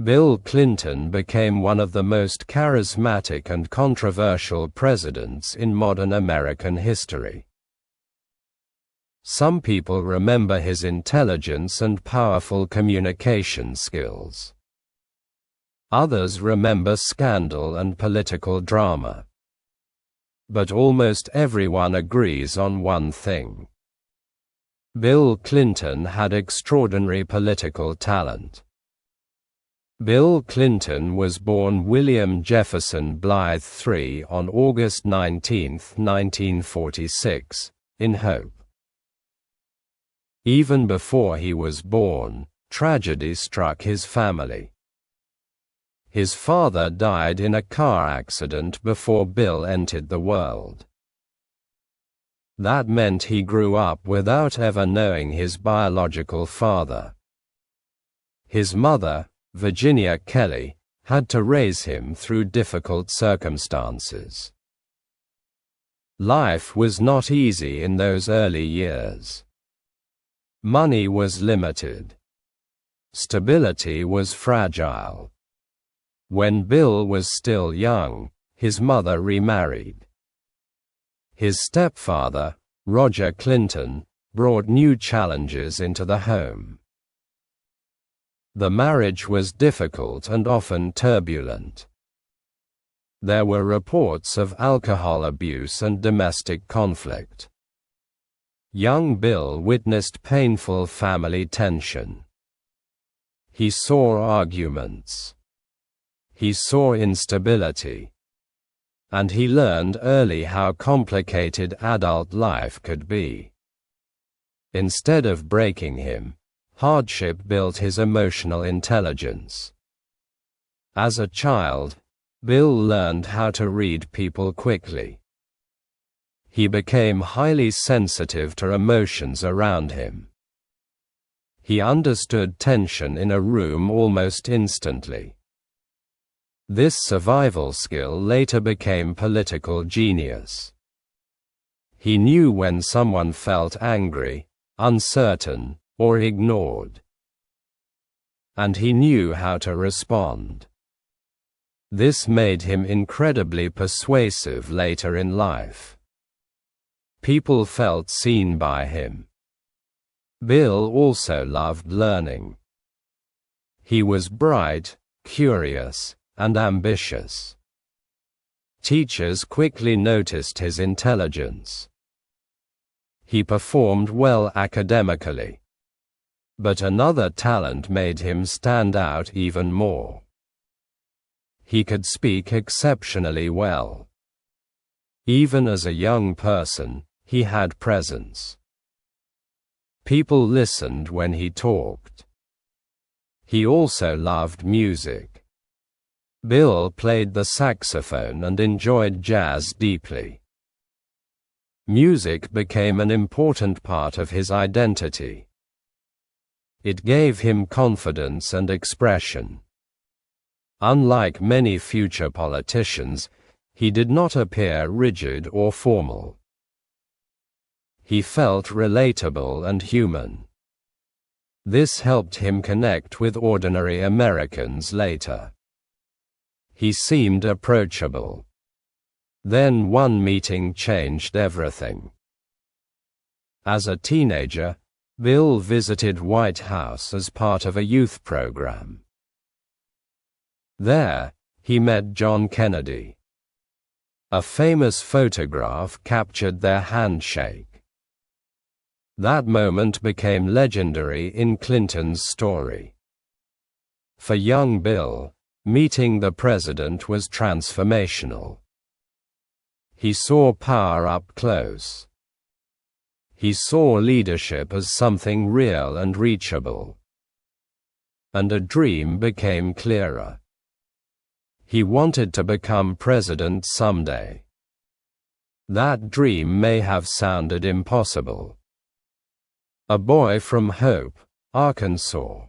Bill Clinton became one of the most charismatic and controversial presidents in modern American history. Some people remember his intelligence and powerful communication skills. Others remember scandal and political drama. But almost everyone agrees on one thing. Bill Clinton had extraordinary political talent. Bill Clinton was born William Jefferson Blythe III on August 19, 1946, in Hope. Even before he was born, tragedy struck his family. His father died in a car accident before Bill entered the world. That meant he grew up without ever knowing his biological father. His mother, Virginia Kelly, had to raise him through difficult circumstances. Life was not easy in those early years. Money was limited. Stability was fragile. When Bill was still young, his mother remarried. His stepfather, Roger Clinton, brought new challenges into the home. The marriage was difficult and often turbulent. There were reports of alcohol abuse and domestic conflict. Young Bill witnessed painful family tension. He saw arguments. He saw instability. And he learned early how complicated adult life could be. Instead of breaking him, hardship built his emotional intelligence. As a child, Bill learned how to read people quickly. He became highly sensitive to emotions around him. He understood tension in a room almost instantly. This survival skill later became political genius. He knew when someone felt angry, uncertain, or ignored. And he knew how to respond. This made him incredibly persuasive later in life. People felt seen by him. Bill also loved learning. He was bright, curious, and ambitious. Teachers quickly noticed his intelligence. He performed well academically. But another talent made him stand out even more. He could speak exceptionally well. Even as a young person, he had presence. People listened when he talked. He also loved music. Bill played the saxophone and enjoyed jazz deeply. Music became an important part of his identity. It gave him confidence and expression. Unlike many future politicians, he did not appear rigid or formal. He felt relatable and human. This helped him connect with ordinary Americans later. He seemed approachable. Then one meeting changed everything. As a teenager, Bill visited White House as part of a youth program. There, he met John Kennedy. A famous photograph captured their handshake. That moment became legendary in Clinton's story. For young Bill, meeting the president was transformational. He saw power up close. He saw leadership as something real and reachable. And a dream became clearer. He wanted to become president someday. That dream may have sounded impossible. A boy from Hope, Arkansas.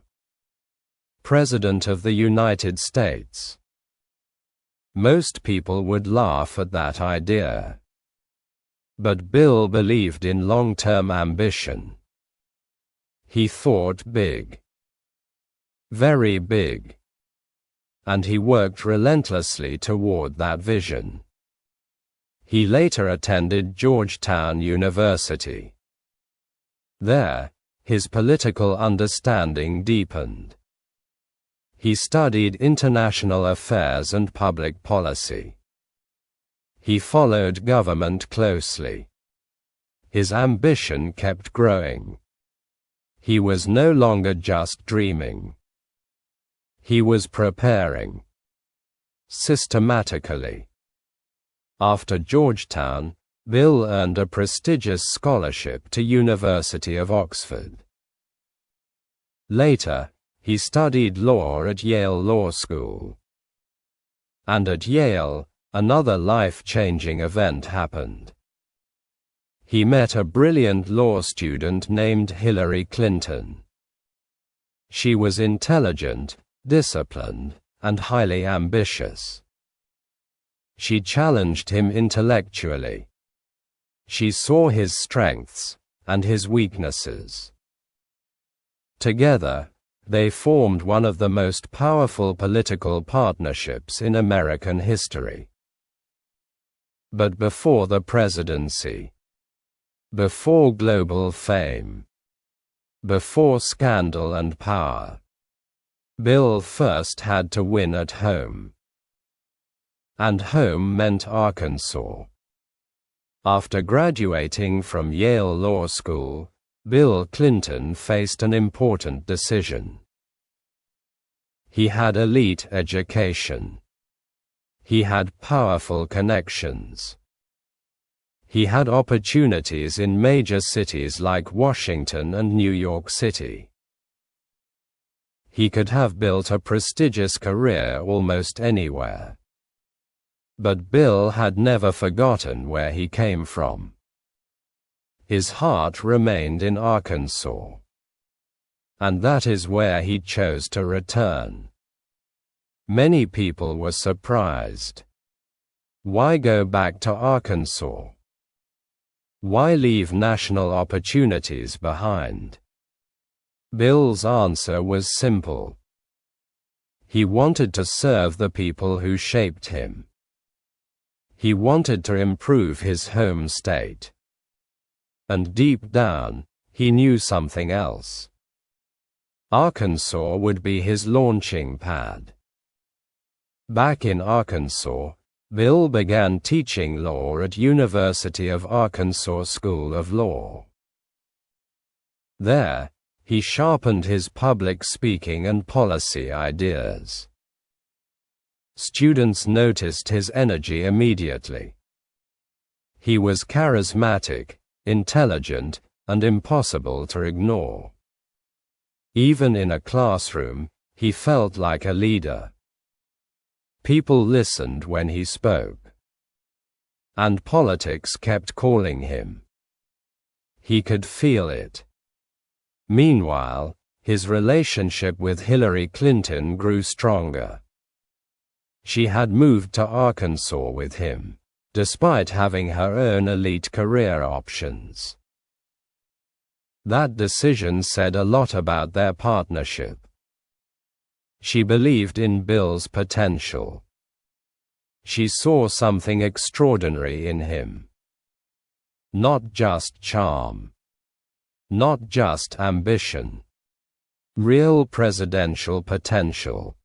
President of the United States. Most people would laugh at that idea. But Bill believed in long-term ambition. He thought big. Very big. and he worked relentlessly toward that vision. He later attended Georgetown University. There, his political understanding deepened. He studied international affairs and public policy. He followed government closely. His ambition kept growing. He was no longer just dreaming. He was preparing. Systematically. After Georgetown, Bill earned a prestigious scholarship to University of Oxford. Later, he studied law at Yale Law School. And at Yale, another life-changing event happened. He met a brilliant law student named Hillary Clinton. She was intelligent, disciplined, and highly ambitious. She challenged him intellectually. She saw his strengths and his weaknesses. Together, they formed one of the most powerful political partnerships in American history. But before the presidency, before global fame, before scandal and power, Bill first had to win at home. And home meant Arkansas. After graduating from Yale Law School, Bill Clinton faced an important decision. He had elite education. He had powerful connections. He had opportunities in major cities like Washington and New York City. He could have built a prestigious career almost anywhere. But Bill had never forgotten where he came from. His heart remained in Arkansas. And that is where he chose to return. Many people were surprised. Why go back to Arkansas? Why leave national opportunities behind? Bill's answer was simple. He wanted to serve the people who shaped him. He wanted to improve his home state. And deep down, he knew something else. Arkansas would be his launching pad. Back in Arkansas, Bill began teaching law at University of Arkansas School of Law. There, he sharpened his public speaking and policy ideas. Students noticed his energy immediately. He was charismatic, intelligent, and impossible to ignore. Even in a classroom, he felt like a leader. People listened when he spoke. And politics kept calling him. He could feel it. Meanwhile, his relationship with Hillary Clinton grew stronger. She had moved to Arkansas with him, despite having her own elite career options. That decision said a lot about their partnership. She believed in Bill's potential. She saw something extraordinary in him. Not just charm. Not just ambition. Real presidential potential.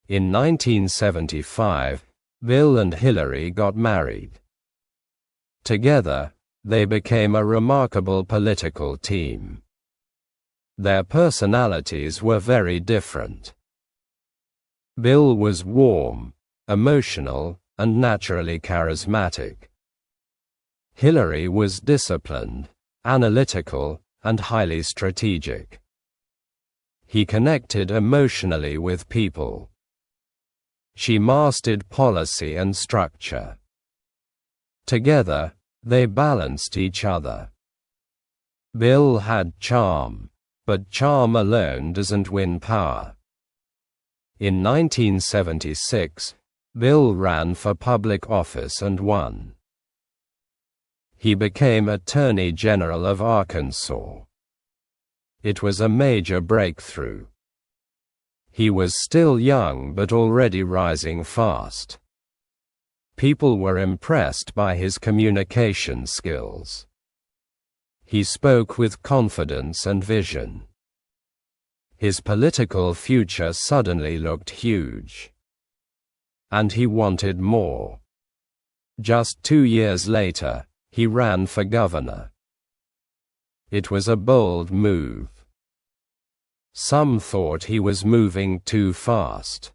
In 1975, Bill and Hillary got married. Together, they became a remarkable political team. Their personalities were very different. Bill was warm, emotional, and naturally charismatic. Hillary was disciplined, analytical, and highly strategic. He connected emotionally with people. She mastered policy and structure. Together, they balanced each other. Bill had charm, but charm alone doesn't win power. In 1976, Bill ran for public office and won. He became Attorney General of Arkansas. It was a major breakthrough. He was still young but already rising fast. People were impressed by his communication skills. He spoke with confidence and vision. His political future suddenly looked huge. And he wanted more. Just 2 years later, he ran for governor. It was a bold move. Some thought he was moving too fast.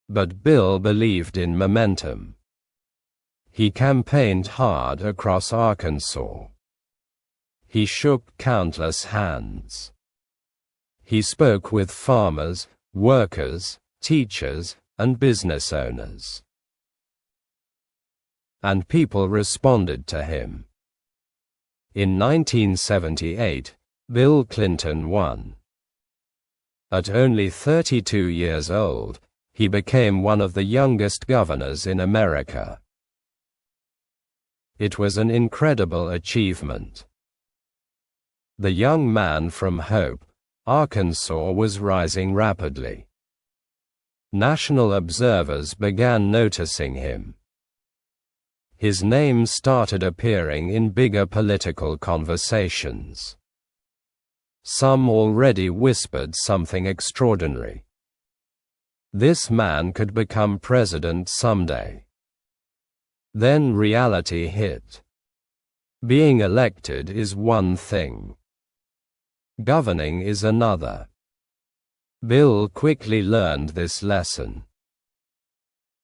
But Bill believed in momentum. He campaigned hard across Arkansas. He shook countless hands. He spoke with farmers, workers, teachers, and business owners. And people responded to him. In 1978, Bill Clinton won. At only 32 years old, he became one of the youngest governors in America. It was an incredible achievement. The young man from Hope, Arkansas, was rising rapidly. National observers began noticing him. His name started appearing in bigger political conversations. Some already whispered something extraordinary. This man could become president someday. Then reality hit. Being elected is one thing. Governing is another. Bill quickly learned this lesson.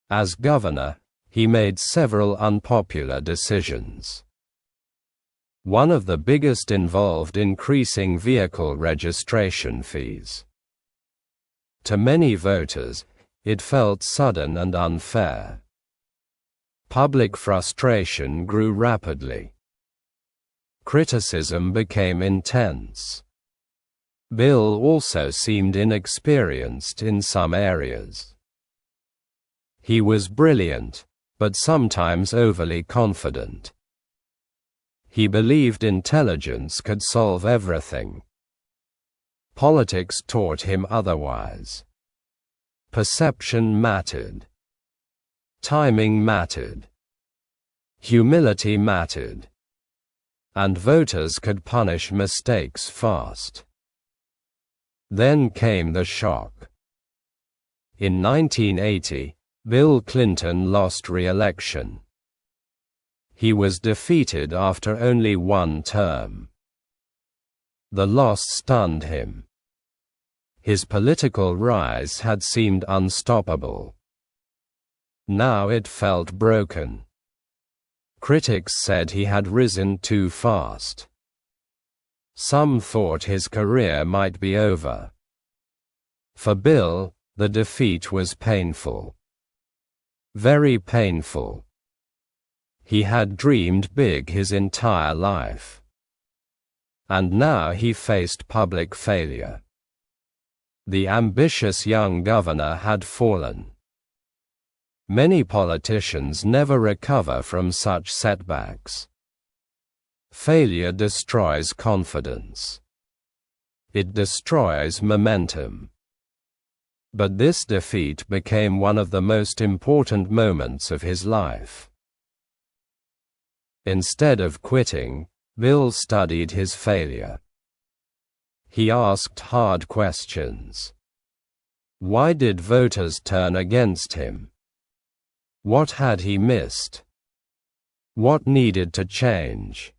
As governor, he made several unpopular decisions. One of the biggest involved increasing vehicle registration fees. To many voters, it felt sudden and unfair. Public frustration grew rapidly. Criticism became intense. Bill also seemed inexperienced in some areas. He was brilliant, but sometimes overly confident. He believed intelligence could solve everything. Politics taught him otherwise. Perception mattered. Timing mattered. Humility mattered. And voters could punish mistakes fast. Then came the shock. In 1980, Bill Clinton lost re-election. He was defeated after only one term. The loss stunned him. His political rise had seemed unstoppable. Now it felt broken. Critics said he had risen too fast. Some thought his career might be over. For Bill, the defeat was painful. Very painful. He had dreamed big his entire life. And now he faced public failure. The ambitious young governor had fallen. Many politicians never recover from such setbacks. Failure destroys confidence. It destroys momentum. But this defeat became one of the most important moments of his life. Instead of quitting, Bill studied his failure. He asked hard questions. Why did voters turn against him? What had he missed? What needed to change?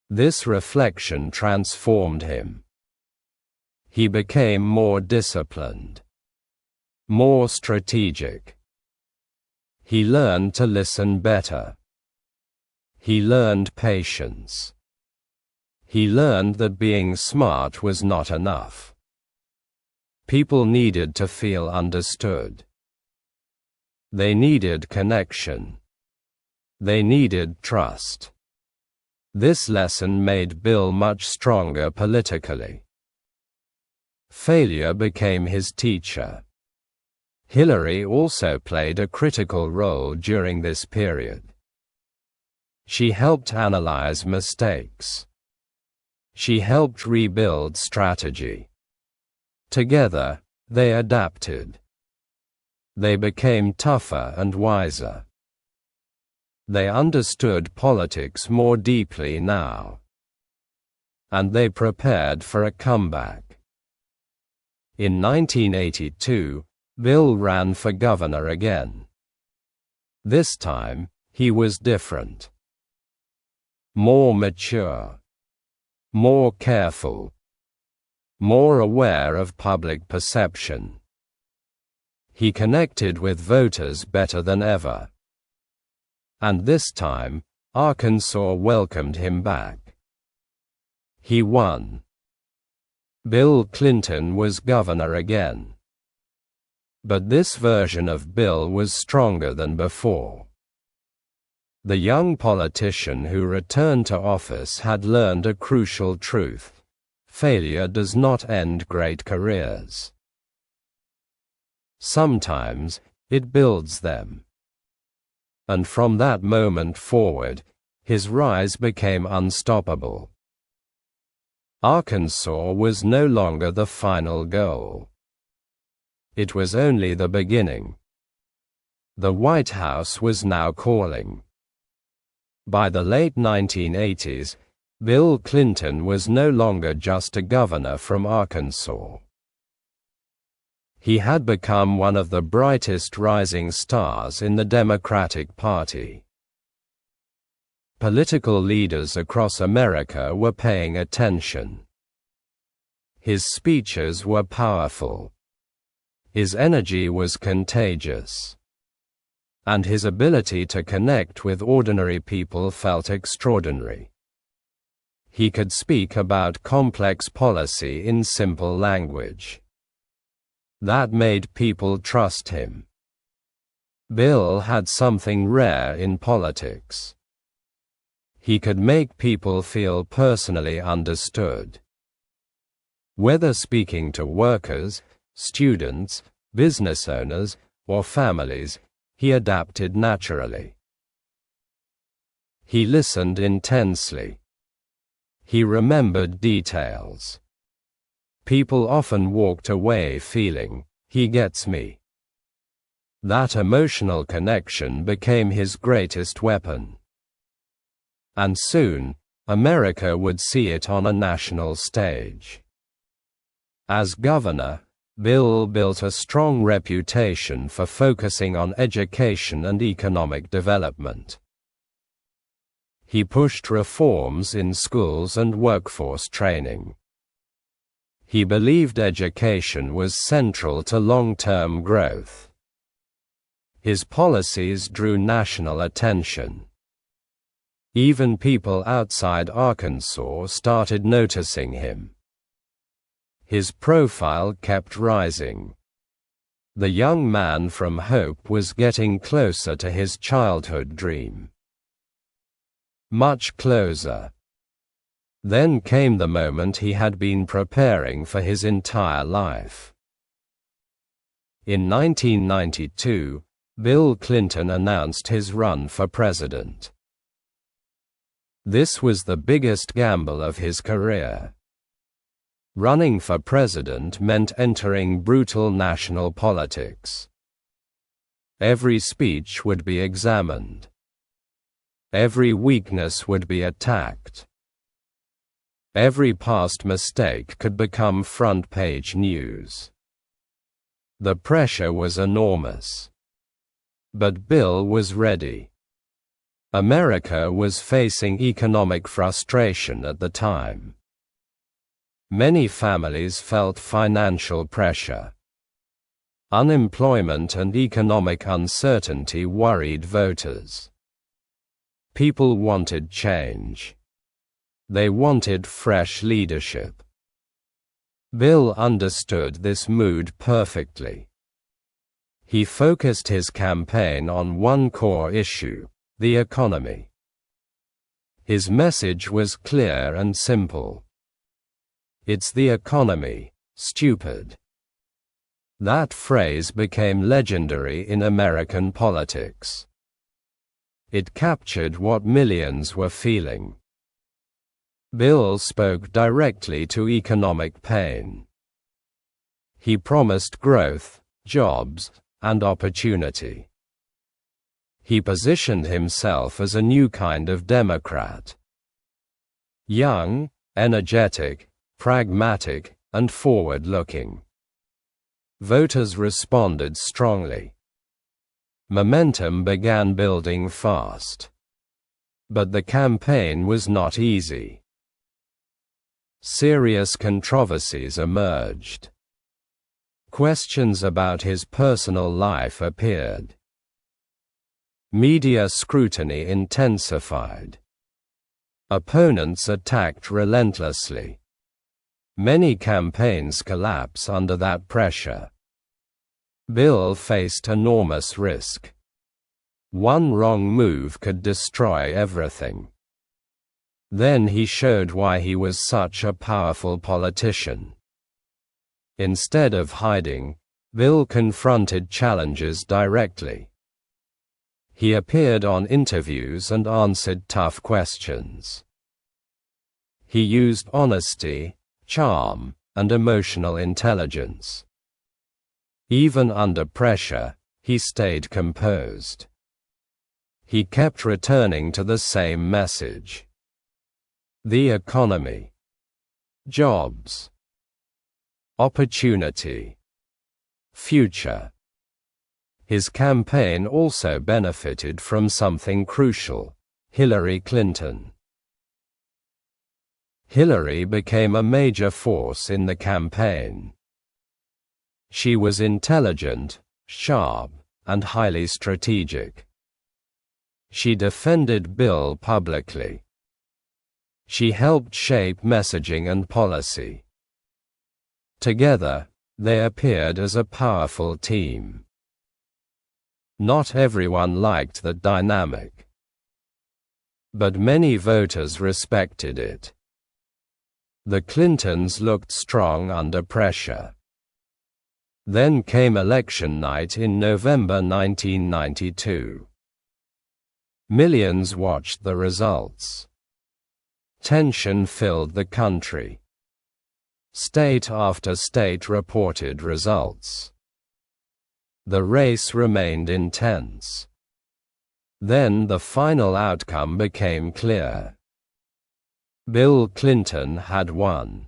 This reflection transformed him. He became more disciplined, more strategic. He learned to listen better. He learned patience. He learned that being smart was not enough. People needed to feel understood. They needed connection. They needed trust. This lesson made Bill much stronger politically. Failure became his teacher. Hillary also played a critical role during this period. She helped analyze mistakes. She helped rebuild strategy. Together, they adapted. They became tougher and wiser. They understood politics more deeply now. And they prepared for a comeback. In 1982, Bill ran for governor again. This time, he was different. More mature. More careful. More aware of public perception. He connected with voters better than ever. And this time, Arkansas welcomed him back. He won. Bill Clinton was governor again. But this version of Bill was stronger than before. The young politician who returned to office had learned a crucial truth: failure does not end great careers. Sometimes, it builds them. And from that moment forward, his rise became unstoppable. Arkansas was no longer the final goal. It was only the beginning. The White House was now calling. By the late 1980s, Bill Clinton was no longer just a governor from Arkansas. He had become one of the brightest rising stars in the Democratic Party. Political leaders across America were paying attention. His speeches were powerful. His energy was contagious. And his ability to connect with ordinary people felt extraordinary. He could speak about complex policy in simple language. That made people trust him. Bill had something rare in politics. He could make people feel personally understood. Whether speaking to workers, students, business owners, or families, he adapted naturally. He listened intensely. He remembered details. People often walked away feeling, "He gets me." That emotional connection became his greatest weapon. And soon, America would see it on a national stage. As governor, Bill built a strong reputation for focusing on education and economic development. He pushed reforms in schools and workforce training. He believed education was central to long-term growth. His policies drew national attention. Even people outside Arkansas started noticing him. His profile kept rising. The young man from Hope was getting closer to his childhood dream. Much closer. Then came the moment he had been preparing for his entire life. In 1992, Bill Clinton announced his run for president. This was the biggest gamble of his career. Running for president meant entering brutal national politics. Every speech would be examined. Every weakness would be attacked. Every past mistake could become front-page news. The pressure was enormous. But Bill was ready. America was facing economic frustration at the time. Many families felt financial pressure. Unemployment and economic uncertainty worried voters. People wanted change. They wanted fresh leadership. Bill understood this mood perfectly. He focused his campaign on one core issue: the economy. His message was clear and simple. "It's the economy, stupid." That phrase became legendary in American politics. It captured what millions were feeling. Bill spoke directly to economic pain. He promised growth, jobs, and opportunity. He positioned himself as a new kind of Democrat. Young, energetic, pragmatic, and forward-looking. Voters responded strongly. Momentum began building fast. But the campaign was not easy. Serious controversies emerged. Questions about his personal life appeared. Media scrutiny intensified. Opponents attacked relentlessly. Many campaigns collapsed under that pressure. Bill faced enormous risk. One wrong move could destroy everything. Then he showed why he was such a powerful politician. Instead of hiding, Bill confronted challenges directly. He appeared on interviews and answered tough questions. He used honesty, charm, and emotional intelligence. Even under pressure, he stayed composed. He kept returning to the same message. The economy. Jobs. Opportunity. Future. His campaign also benefited from something crucial: Hillary Clinton. Hillary became a major force in the campaign. She was intelligent, sharp, and highly strategic. She defended Bill publicly. She helped shape messaging and policy. Together, they appeared as a powerful team. Not everyone liked the dynamic. But many voters respected it. The Clintons looked strong under pressure. Then came election night in November 1992. Millions watched the results. Tension filled the country. State after state reported results. The race remained intense. Then the final outcome became clear. Bill Clinton had won.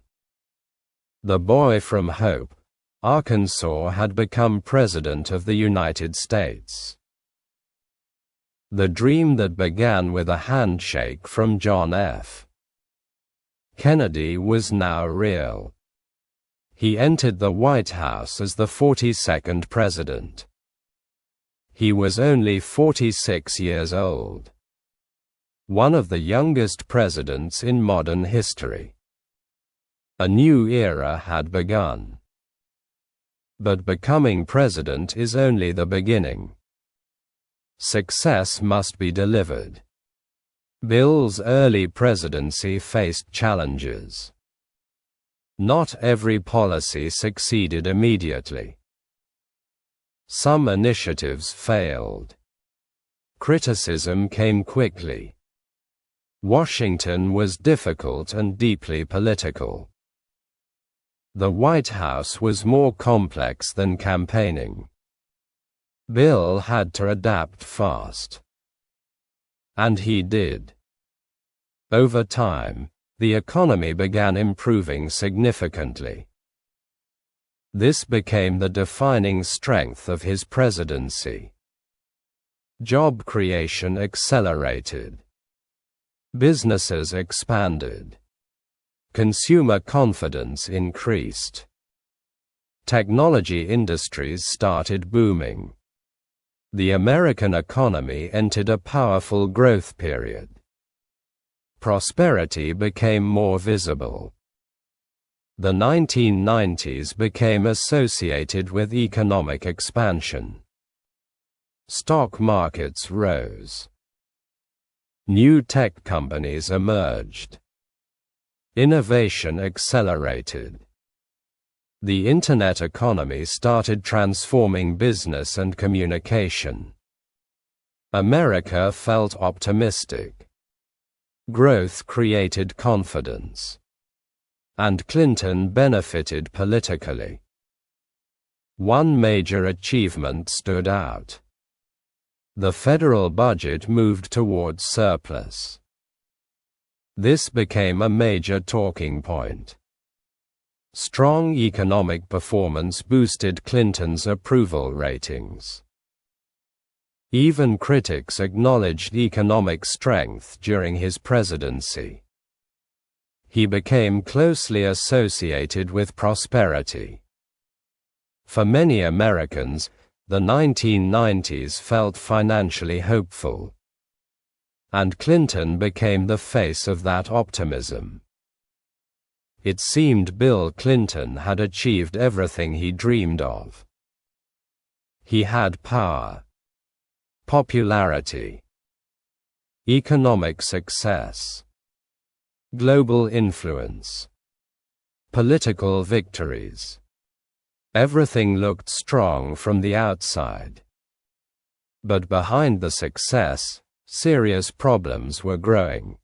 The boy from Hope, Arkansas, had become President of the United States. The dream that began with a handshake from John F. Kennedy was now real. He entered the White House as the 42nd president. He was only 46 years old. One of the youngest presidents in modern history. A new era had begun. But becoming president is only the beginning. Success must be delivered. Bill's early presidency faced challenges. Not every policy succeeded immediately. Some initiatives failed. Criticism came quickly. Washington was difficult and deeply political. The White House was more complex than campaigning. Bill had to adapt fast. And he did. Over time, the economy began improving significantly. This became the defining strength of his presidency. Job creation accelerated. Businesses expanded. Consumer confidence increased. Technology industries started booming. The American economy entered a powerful growth period. Prosperity became more visible. The 1990s became associated with economic expansion. Stock markets rose. New tech companies emerged. Innovation accelerated. The Internet economy started transforming business and communication. America felt optimistic. Growth created confidence. And Clinton benefited politically. One major achievement stood out. The federal budget moved towards surplus. This became a major talking point. Strong economic performance boosted Clinton's approval ratings. Even critics acknowledged economic strength during his presidency. He became closely associated with prosperity. For many Americans, the 1990s felt financially hopeful. And Clinton became the face of that optimism. It seemed Bill Clinton had achieved everything he dreamed of. He had power, popularity, economic success, global influence, political victories. Everything looked strong from the outside. But behind the success, serious problems were growing.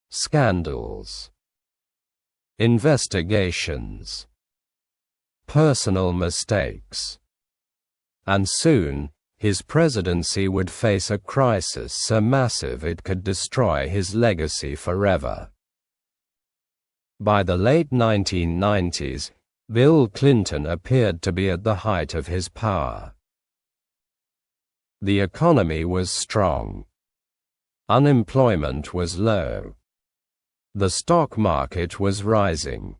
Scandals, investigations, personal mistakes. And soon, his presidency would face a crisis so massive it could destroy his legacy forever. By the late 1990s, Bill Clinton appeared to be at the height of his power. The economy was strong. Unemployment was low. The stock market was rising.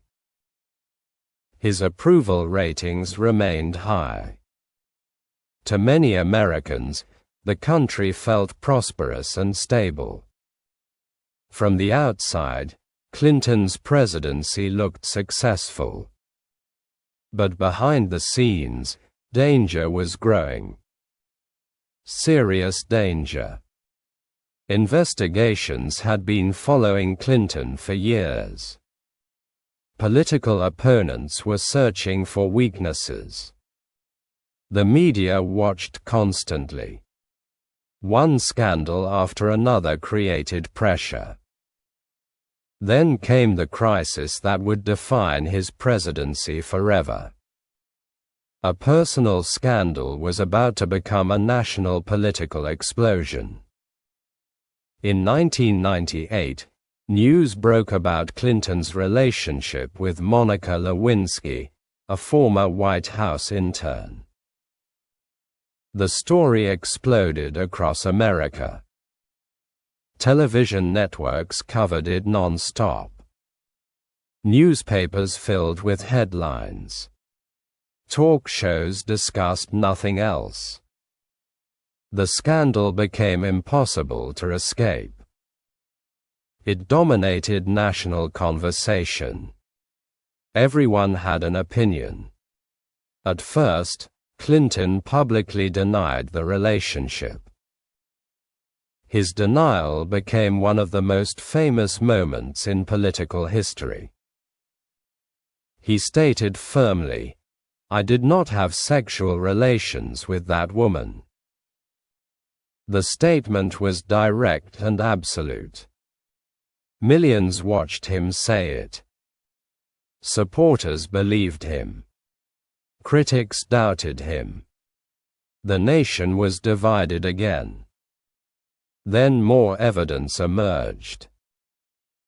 His approval ratings remained high. To many Americans, the country felt prosperous and stable. From the outside, Clinton's presidency looked successful. But behind the scenes, danger was growing. Serious danger. Investigations had been following Clinton for years. Political opponents were searching for weaknesses. The media watched constantly. One scandal after another created pressure. Then came the crisis that would define his presidency forever. A personal scandal was about to become a national political explosion. In 1998, news broke about Clinton's relationship with Monica Lewinsky, a former White House intern. The story exploded across America. Television networks covered it non-stop. Newspapers filled with headlines. Talk shows discussed nothing else. The scandal became impossible to escape. It dominated national conversation. Everyone had an opinion. At first, Clinton publicly denied the relationship. His denial became one of the most famous moments in political history. He stated firmly, "I did not have sexual relations with that woman." The statement was direct and absolute. Millions watched him say it. Supporters believed him. Critics doubted him. The nation was divided again. Then more evidence emerged.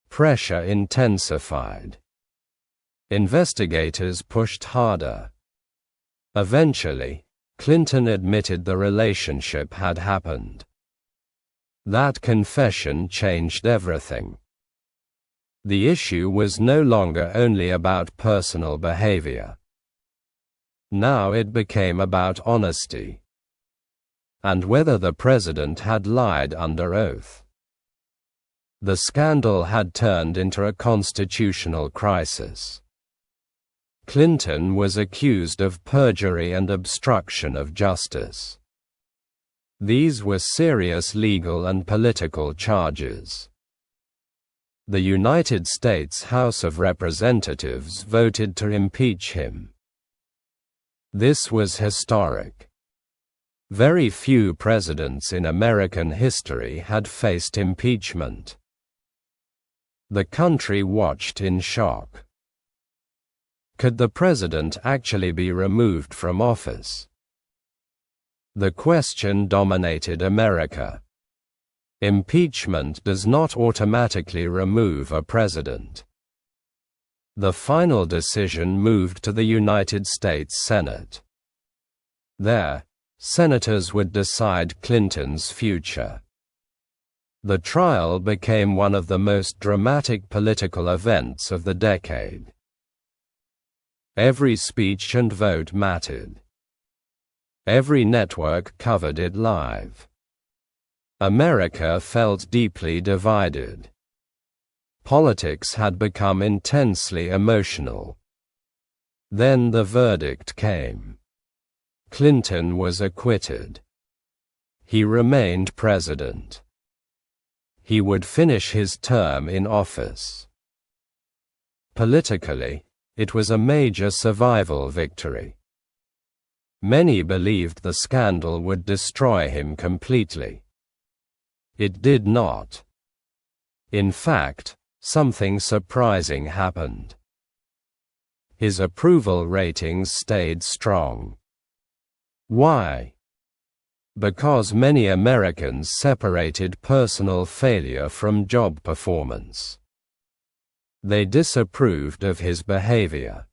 Pressure intensified. Investigators pushed harder. Eventually, Clinton admitted the relationship had happened. That confession changed everything. The issue was no longer only about personal behavior. Now it became about honesty. And whether the president had lied under oath. The scandal had turned into a constitutional crisis. Clinton was accused of perjury and obstruction of justice. These were serious legal and political charges. The United States House of Representatives voted to impeach him. This was historic. Very few presidents in American history had faced impeachment. The country watched in shock. Could the president actually be removed from office? The question dominated America. Impeachment does not automatically remove a president. The final decision moved to the United States Senate. There, senators would decide Clinton's future. The trial became one of the most dramatic political events of the decade. Every speech and vote mattered. Every network covered it live. America felt deeply divided. Politics had become intensely emotional. Then the verdict came. Clinton was acquitted. He remained president. He would finish his term in office. Politically, it was a major survival victory. Many believed the scandal would destroy him completely. It did not. In fact, something surprising happened. His approval ratings stayed strong. Why? Because many Americans separated personal failure from job performance. They disapproved of his behavior.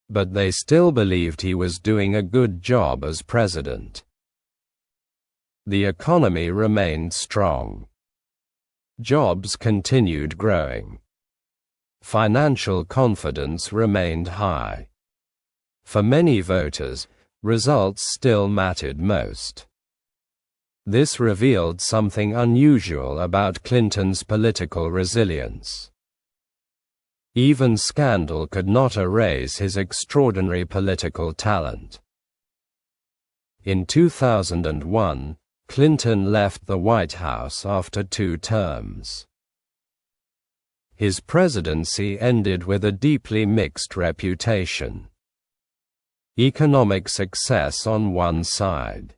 But they still believed he was doing a good job as president. The economy remained strong. Jobs continued growing. Financial confidence remained high. For many voters, results still mattered most. This revealed something unusual about Clinton's political resilience. Even scandal could not erase his extraordinary political talent. In 2001, Clinton left the White House after 2 terms. His presidency ended with a deeply mixed reputation. Economic success on one side.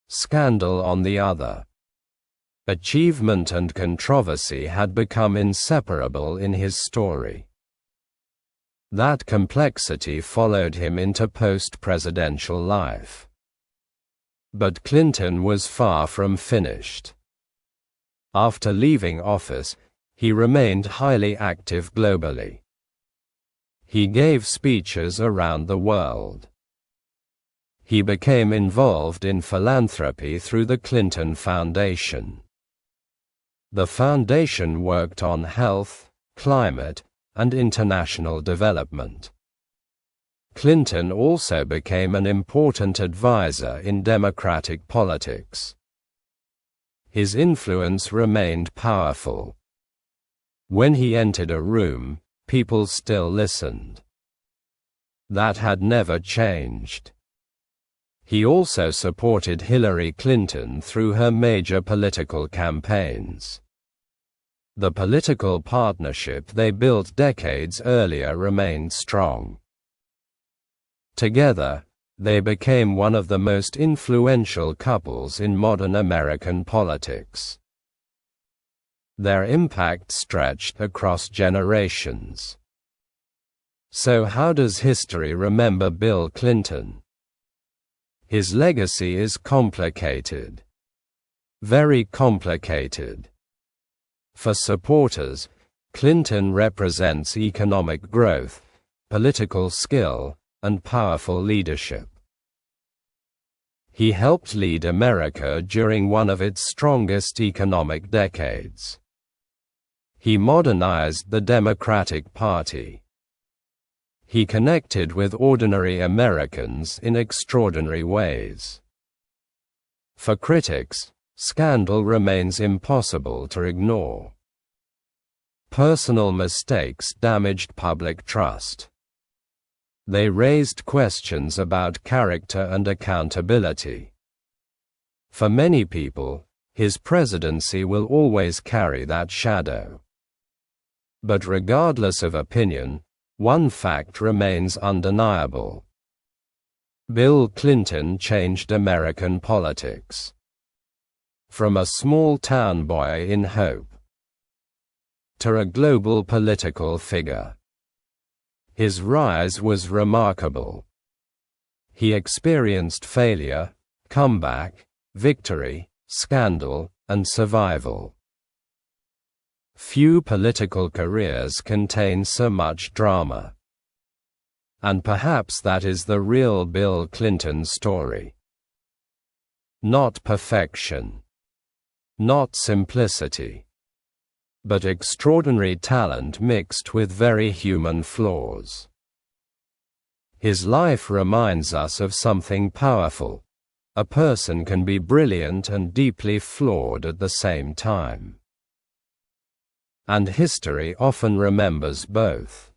Scandal on the other. Achievement and controversy had become inseparable in his story. That complexity followed him into post-presidential life. But Clinton was far from finished. After leaving office, he remained highly active globally. He gave speeches around the world. He became involved in philanthropy through the Clinton Foundation. The foundation worked on health, climate, and international development. Clinton also became an important advisor in Democratic politics. His influence remained powerful. When he entered a room, people still listened. That had never changed. He also supported Hillary Clinton through her major political campaigns. The political partnership they built decades earlier remained strong. Together, they became one of the most influential couples in modern American politics. Their impact stretched across generations. So how does history remember Bill Clinton? His legacy is complicated. Very complicated. For supporters, Clinton represents economic growth, political skill, and powerful leadership. He helped lead America during one of its strongest economic decades. He modernized the Democratic Party. He connected with ordinary Americans in extraordinary ways. For critics, scandal remains impossible to ignore. Personal mistakes damaged public trust. They raised questions about character and accountability. For many people, his presidency will always carry that shadow. But regardless of opinion, one fact remains undeniable. Bill Clinton changed American politics. From a small-town boy in Hope to a global political figure. His rise was remarkable. He experienced failure, comeback, victory, scandal, and survival. Few political careers contain so much drama. And perhaps that is the real Bill Clinton story. Not perfection. Not simplicity. But extraordinary talent mixed with very human flaws. His life reminds us of something powerful. A person can be brilliant and deeply flawed at the same time. And history often remembers both.